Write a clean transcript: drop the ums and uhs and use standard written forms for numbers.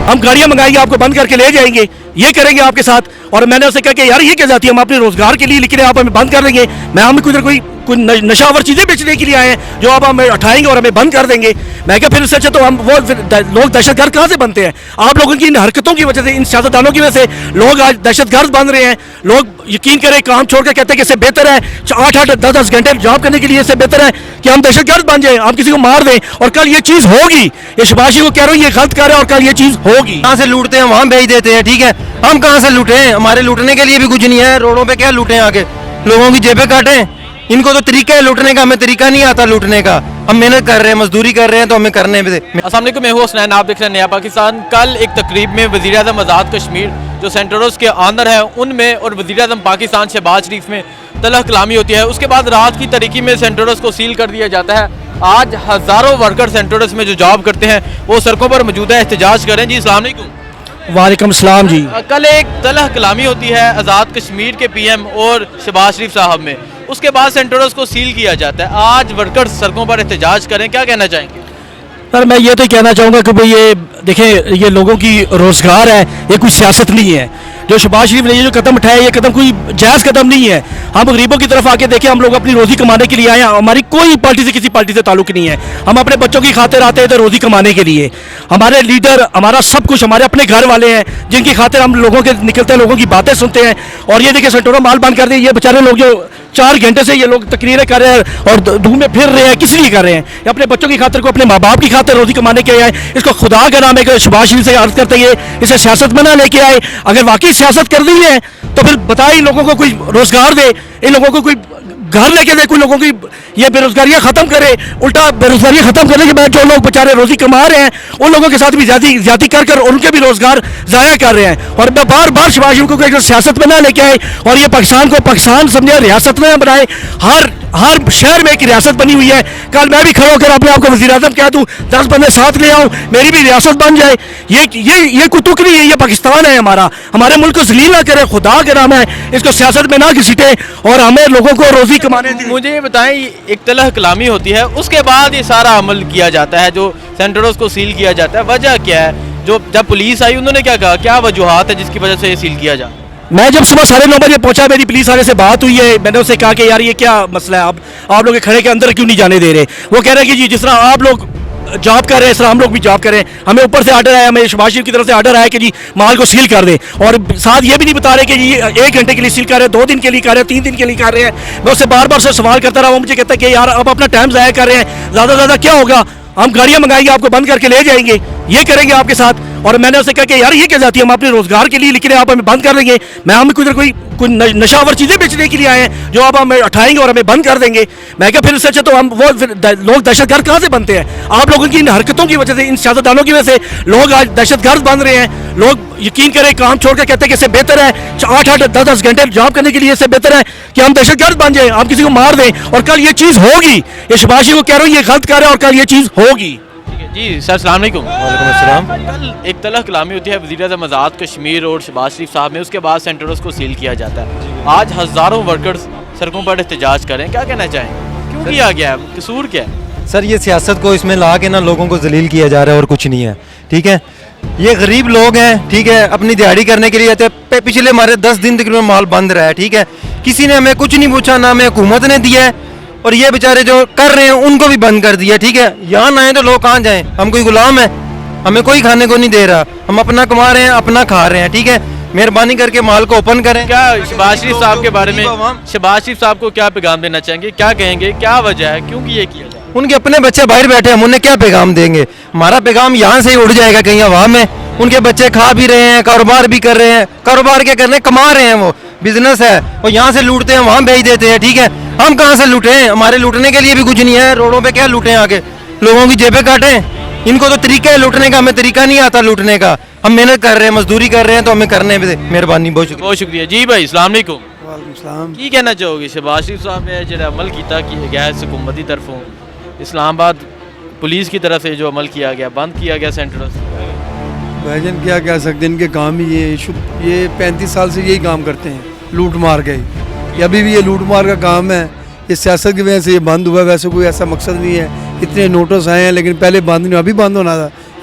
ہم گاڑیاں منگائیں گے، آپ کو بند کر کے لے جائیں گے، یہ کریں گے آپ کے ساتھ. اور میں نے اسے کہا کہ یار یہ کیا جاتی ہے، ہم اپنے روزگار کے لیے لیکن آپ ہمیں بند کر دیں گے. ہم کوئی نشاور چیزیں بیچنے کے لیے آئے ہیں جو آپ ہمیں اٹھائیں گے اور ہمیں بند کر دیں گے. میں کہا پھر اس سے اچھا تو ہم وہ لوگ دہشت گرد کہاں سے بنتے ہیں؟ آپ لوگوں کی ان حرکتوں کی وجہ سے، ان سیاستدانوں کی وجہ سے لوگ آج دہشت گرد بن رہے ہیں. لوگ یقین کریں کام چھوڑ کے کہتے ہیں کہ اس سے بہتر ہے 8-8 10-10 گھنٹے جاب کرنے کے لیے، اس سے بہتر ہے کہ ہم دہشت گرد بن جائیں، ہم کسی کو مار دیں. اور کل یہ چیز ہوگی. یہ شباشی کو کہہ رہا ہوں یہ غلط کر رہا ہے اور کل یہ چیز ہوگی. کہاں سے لوٹتے ہیں وہاں بھیج دیتے ہیں. ٹھیک ہے، ہم کہاں سے لوٹیں؟ ہمارے لوٹنے کے لیے بھی کچھ نہیں ہے. روڈوں پہ کیا لوٹیں؟ آ کے لوگوں کی جیبیں کاٹیں؟ ان کو تو طریقہ ہے لوٹنے کا، ہمیں طریقہ نہیں آتا لوٹنے کا. ہم محنت کر رہے ہیں، مزدوری کر رہے ہیں، تو ہمیں کرنے بھی دے. السلام علیکم، میں ہوں حسنین، آپ دیکھ رہے ہیں نیا پاکستان. کل ایک تقریب میں وزیر اعظم آزاد کشمیر جو سینٹرز کے آنر ہیں ان میں اور وزیر اعظم پاکستان شہباز شریف میں تلخ کلامی ہوتی ہے. اس کے بعد رات کی تاریکی میں سینٹرز کو سیل کر دیا جاتا ہے. آج ہزاروں ورکر سینٹرز میں جو جاب کرتے ہیں وہ سڑکوں پر موجود ہے، احتجاج کر رہے ہیں. جی السلام علیکم. وعلیکم السلام. جی کل ایک تلخ کلامی ہوتی ہے آزاد کشمیر کے پی ایم اور شہباز شریف صاحب میں، اس کے بعد سینٹرز کو سیل کیا جاتا ہے. آج ورکرز سڑکوں پر احتجاج کریں، کیا کہنا چاہیں گے؟ سر میں یہ تو کہنا چاہوں گا کہ بھئی یہ دیکھیں یہ لوگوں کی روزگار ہے، یہ کوئی سیاست نہیں ہے. جو شہباز شریف نے یہ جو قدم اٹھایا یہ قدم کوئی جائز قدم نہیں ہے. ہم غریبوں کی طرف آ کے دیکھیں، ہم لوگ اپنی روزی کمانے کے لیے آئے ہیں. ہماری کوئی پارٹی سے کسی پارٹی سے تعلق نہیں ہے. ہم اپنے بچوں کی خاطر آتے ہیں تو روزی کمانے کے لیے. ہمارے لیڈر، ہمارا سب کچھ ہمارے اپنے گھر والے ہیں جن کی خاطر ہم لوگوں کے نکلتے ہیں، لوگوں کی باتیں سنتے ہیں. اور یہ دیکھیں سینٹروں مال بند کر دیں. یہ بیچارے لوگ جو 4 گھنٹے سے یہ لوگ تقریریں کر رہے ہیں اور دھوپ میں پھر رہے ہیں، کس لیے کر رہے ہیں؟ یہ اپنے بچوں کی خاطر کو، اپنے ماں باپ کی خاطر روزی کمانے کے آئے. اس کو خدا کا نام ہے کہ شہباز شریف سے عرض کرتے ہیں اسے سیاست میں نہ لے کے آئے. اگر واقعی سیاست کر رہی ہے تو پھر بتائیں ان لوگوں کو کوئی روزگار دے، ان لوگوں کو کوئی گھر لے کے دے، کوئی لوگوں کی یہ بے روزگاریاں ختم کرے. الٹا بے روزگاریاں ختم کرنے کے بعد جو لوگ بیچارے روزی کما رہے ہیں ان لوگوں کے ساتھ بھی زیادتی کر ان کے بھی روزگار ضائع کر رہے ہیں. اور میں بار بار شہباز شریف کو سیاست میں نہ لے کے آئے اور یہ پاکستان کو پاکستان سمجھے، ریاست میں بنائے. ہر شہر میں ایک ریاست بنی ہوئی ہے. کل میں بھی کھڑا ہو کر اپنے آپ کو وزیر اعظم کہہ دوں، 10 بندے ساتھ لے آؤں، میری بھی ریاست بن جائے. یہ کوئی تک نہیں ہے، یہ پاکستان ہے ہمارا. ہمارے ملک کو ذلیل نہ کرے، خدا کے نام ہے اس کو سیاست میں نہ گھسیٹے اور ہمیں لوگوں کو روزی کمانے دیں. مجھے یہ بتائیں، ایک تلخ کلامی ہوتی ہے، اس کے بعد یہ سارا عمل کیا جاتا ہے، جو سینٹرز کو سیل کیا جاتا ہے. وجہ کیا ہے؟ جب پولیس آئی انہوں نے کیا کہا؟ کیا وجوہات ہے جس کی وجہ سے یہ سیل کیا جائے؟ میں جب صبح 9:30 بجے پہنچا، میری پولیس والے سے بات ہوئی ہے. میں نے اسے کہا کہ یار یہ کیا مسئلہ ہے، آپ لوگ کھڑے کے اندر کیوں نہیں جانے دے رہے؟ وہ کہہ رہے ہیں کہ جی جس طرح آپ لوگ جاب کر رہے ہیں اس طرح ہم لوگ بھی جاب کریں. ہمیں اوپر سے آرڈر آیا، ہمیں شہباز شریف کی طرف سے آرڈر آیا کہ جی مال کو سیل کر دیں. اور ساتھ یہ بھی نہیں بتا رہے کہ جی 1 گھنٹے کے لیے سیل کر رہے ہیں، 2 دن کے لیے کر رہے ہیں، 3 دن کے لیے کر رہے ہیں. میں اس سے بار بار سے سوال کرتا رہا. وہ مجھے کہتا ہے کہ یار آپ اپنا ٹائم ضائع کر رہے ہیں، زیادہ سے زیادہ کیا ہوگا، ہم گاڑیاں منگائیں گے، آپ کو بند کر کے لے جائیں گے، یہ کریں گے آپ کے ساتھ. اور میں نے اسے کہا کہ یار یہ کیا جاتی ہے، ہم اپنے روزگار کے لیے لیکن آپ ہمیں بند کر دیں گے. ہم کوئی نشاور چیزیں بیچنے کے لیے آئے ہیں جو آپ ہمیں اٹھائیں گے اور ہمیں بند کر دیں گے. میں کہا پھر اس سے اچھا تو ہم وہ لوگ دہشت گرد کہاں سے بنتے ہیں؟ آپ لوگوں کی ان حرکتوں کی وجہ سے، ان سیاستدانوں کی وجہ سے لوگ آج دہشت گرد بن رہے ہیں. لوگ یقین کریں کام چھوڑ کے کہتے ہیں کہ اس سے بہتر ہے 8-8 10-10 گھنٹے جاب کرنے کے لیے، اس سے بہتر ہے کہ ہم دہشت گرد بن جائیں، ہم کسی کو مار دیں. اور کل یہ چیز ہوگی. یہ شہباز شریف کو کہہ رہا ہوں یہ غلط کر رہا ہے اور کل یہ چیز ہوگی. جی سر السلام علیکم. وعلیکم السلام. کل ایک تلخ کلامی ہوتی ہے وزیر اعظم آزاد کشمیر اور شہباز شریف صاحب میں، اس کے بعد سینٹرز کو سیل کیا جاتا ہے. آج ہزاروں ورکرز سڑکوں پر احتجاج کریں، کیا کہنا چاہیں؟ کیوں کیا گیا ہے؟ قصور کیا ہے؟ سر یہ سیاست کو اس میں لا کے نا لوگوں کو ذلیل کیا جا رہا ہے اور کچھ نہیں ہے. ٹھیک ہے، یہ غریب لوگ ہیں، ٹھیک ہے، اپنی دیہڑی کرنے کے لیے آتے ہیں. پچھلے ہمارے 10 دن تک میں مال بند رہا ہے. ٹھیک ہے، کسی نے ہمیں کچھ نہیں پوچھا، نہ ہمیں حکومت نے دیا ہے. اور یہ بیچارے جو کر رہے ہیں ان کو بھی بند کر دیا. ٹھیک ہے، یہاں نہ آئیں تو لوگ کہاں جائیں؟ ہم کوئی غلام ہیں؟ ہمیں کوئی کھانے کو نہیں دے رہا، ہم اپنا کما رہے ہیں، اپنا کھا رہے ہیں. ٹھیک ہے، مہربانی کر کے مال کو اوپن کریں. کیا شہباز شریف صاحب کے بارے میں، شہباز شریف صاحب کو کیا پیغام دینا چاہیں گے؟ کیا کہیں گے؟ کیا وجہ ہے کیوں کہ یہ کیا جائے؟ ان کے اپنے بچے باہر بیٹھے ہیں، ہم انہیں کیا پیغام دیں گے؟ ہمارا پیغام یہاں سے ہی اڑ جائے گا کہیں ہوا میں. ان کے بچے کھا بھی رہے ہیں، کاروبار بھی کر رہے ہیں. کاروبار کیا کرنے، کما رہے ہیں، وہ بزنس ہے. وہ یہاں سے لوٹتے ہیں وہاں بھیج دیتے ہیں. ٹھیک ہے، ہم کہاں سے لوٹیں؟ ہمارے لوٹنے کے لیے بھی کچھ نہیں ہے. روڈوں پہ کیا لوٹیں؟ آ کے لوگوں کی جیبیں کاٹیں؟ ان کو تو طریقہ ہے لوٹنے کا، ہمیں طریقہ نہیں آتا لوٹنے کا. ہم محنت کر رہے ہیں، مزدوری کر رہے ہیں، تو ہمیں کرنے بھی دے. مہربانی، بہت شکریہ. جی بھائی السلام علیکم. وعلیکم السلام. کی کہنا چاہو گے شہباز شریف صاحب نے جو عمل کیتا کہ گیا حکومتی طرفوں، اسلام آباد پولیس کی طرف سے جو عمل کیا گیا، بند کیا گیا سینٹرز؟ بھائی جان کیا کہہ سکتے ہیں، ان کے کام ہی یہ 35 سال سے یہی کام کرتے ہیں، لوٹ مار کے. یہ ابھی بھی یہ لوٹ مار کا کام ہے. یہ سیاست کی وجہ سے یہ بند ہوا ہے، ویسے کوئی ایسا مقصد نہیں ہے. اتنے نوٹس آئے ہیں لیکن پہلے بند نہیں، ابھی بند ہونا تھا.